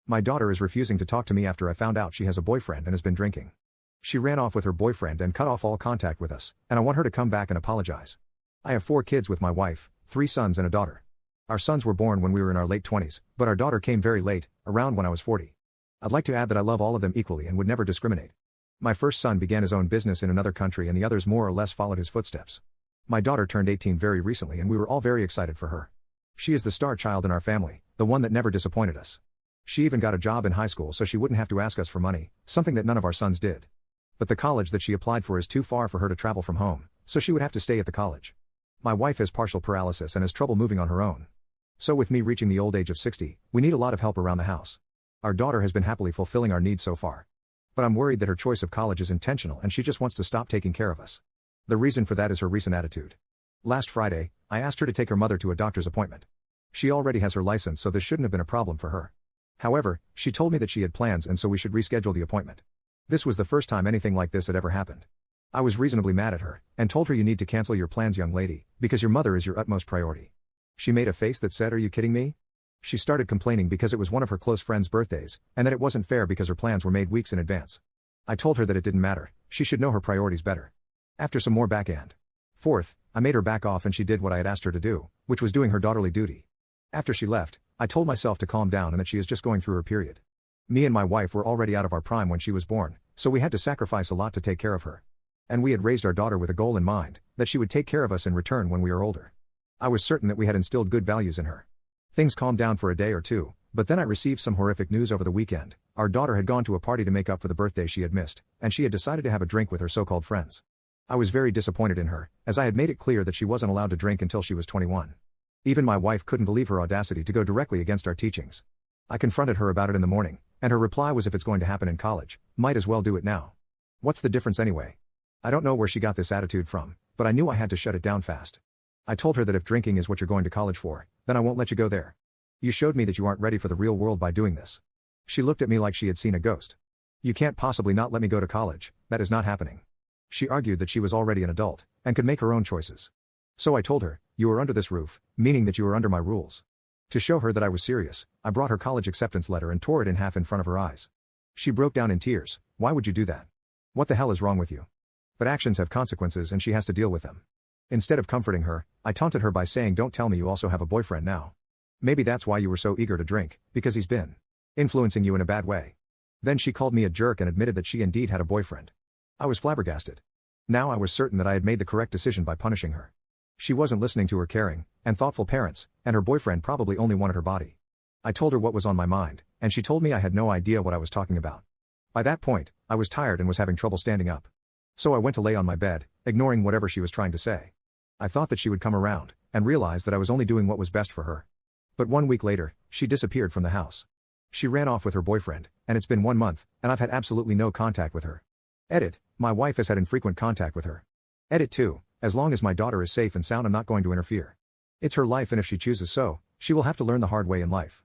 My daughter is refusing to talk to me after I found out she has a boyfriend and has been drinking. She ran off with her boyfriend and cut off all contact with us, and I want her to come back and apologize. I have 4 kids with my wife, 3 sons and a daughter. Our sons were born when we were in our late 20s, but our daughter came very late, around when I was 40. I'd like to add that I love all of them equally and would never discriminate. My first son began his own business in another country and the others more or less followed his footsteps. My daughter turned 18 very recently and we were all very excited for her. She is the star child in our family, the one that never disappointed us. She even got a job in high school so she wouldn't have to ask us for money, something that none of our sons did. But the college that she applied for is too far for her to travel from home, so she would have to stay at the college. My wife has partial paralysis and has trouble moving on her own. So with me reaching the old age of 60, we need a lot of help around the house. Our daughter has been happily fulfilling our needs so far. But I'm worried that her choice of college is intentional and she just wants to stop taking care of us. The reason for that is her recent attitude. Last Friday, I asked her to take her mother to a doctor's appointment. She already has her license so this shouldn't have been a problem for her. However, she told me that she had plans and so we should reschedule the appointment. This was the first time anything like this had ever happened. I was reasonably mad at her, and told her you need to cancel your plans young lady, because your mother is your utmost priority. She made a face that said, "Are you kidding me?" She started complaining because it was one of her close friends' birthdays, and that it wasn't fair because her plans were made weeks in advance. I told her that it didn't matter, she should know her priorities better. After some more back and forth, I made her back off and she did what I had asked her to do, which was doing her daughterly duty. After she left, I told myself to calm down and that she is just going through her period. Me and my wife were already out of our prime when she was born, so we had to sacrifice a lot to take care of her. And we had raised our daughter with a goal in mind, that she would take care of us in return when we are older. I was certain that we had instilled good values in her. Things calmed down for a day or two, but then I received some horrific news over the weekend. Our daughter had gone to a party to make up for the birthday she had missed, and she had decided to have a drink with her so-called friends. I was very disappointed in her, as I had made it clear that she wasn't allowed to drink until she was 21. Even my wife couldn't believe her audacity to go directly against our teachings. I confronted her about it in the morning, and her reply was, if it's going to happen in college, might as well do it now. What's the difference anyway? I don't know where she got this attitude from, but I knew I had to shut it down fast. I told her that if drinking is what you're going to college for, then I won't let you go there. You showed me that you aren't ready for the real world by doing this. She looked at me like she had seen a ghost. You can't possibly not let me go to college, that is not happening. She argued that she was already an adult, and could make her own choices. So I told her, you are under this roof, meaning that you are under my rules. To show her that I was serious, I brought her college acceptance letter and tore it in half in front of her eyes. She broke down in tears. Why would you do that? What the hell is wrong with you? But actions have consequences and she has to deal with them. Instead of comforting her, I taunted her by saying, don't tell me you also have a boyfriend now. Maybe that's why you were so eager to drink, because he's been influencing you in a bad way. Then she called me a jerk and admitted that she indeed had a boyfriend. I was flabbergasted. Now I was certain that I had made the correct decision by punishing her. She wasn't listening to her caring and thoughtful parents, and her boyfriend probably only wanted her body. I told her what was on my mind, and she told me I had no idea what I was talking about. By that point, I was tired and was having trouble standing up. So I went to lay on my bed, ignoring whatever she was trying to say. I thought that she would come around, and realized that I was only doing what was best for her. But 1 week later, she disappeared from the house. She ran off with her boyfriend, and it's been 1 month, and I've had absolutely no contact with her. Edit, my wife has had infrequent contact with her. Edit 2, as long as my daughter is safe and sound I'm not going to interfere. It's her life and if she chooses so, she will have to learn the hard way in life.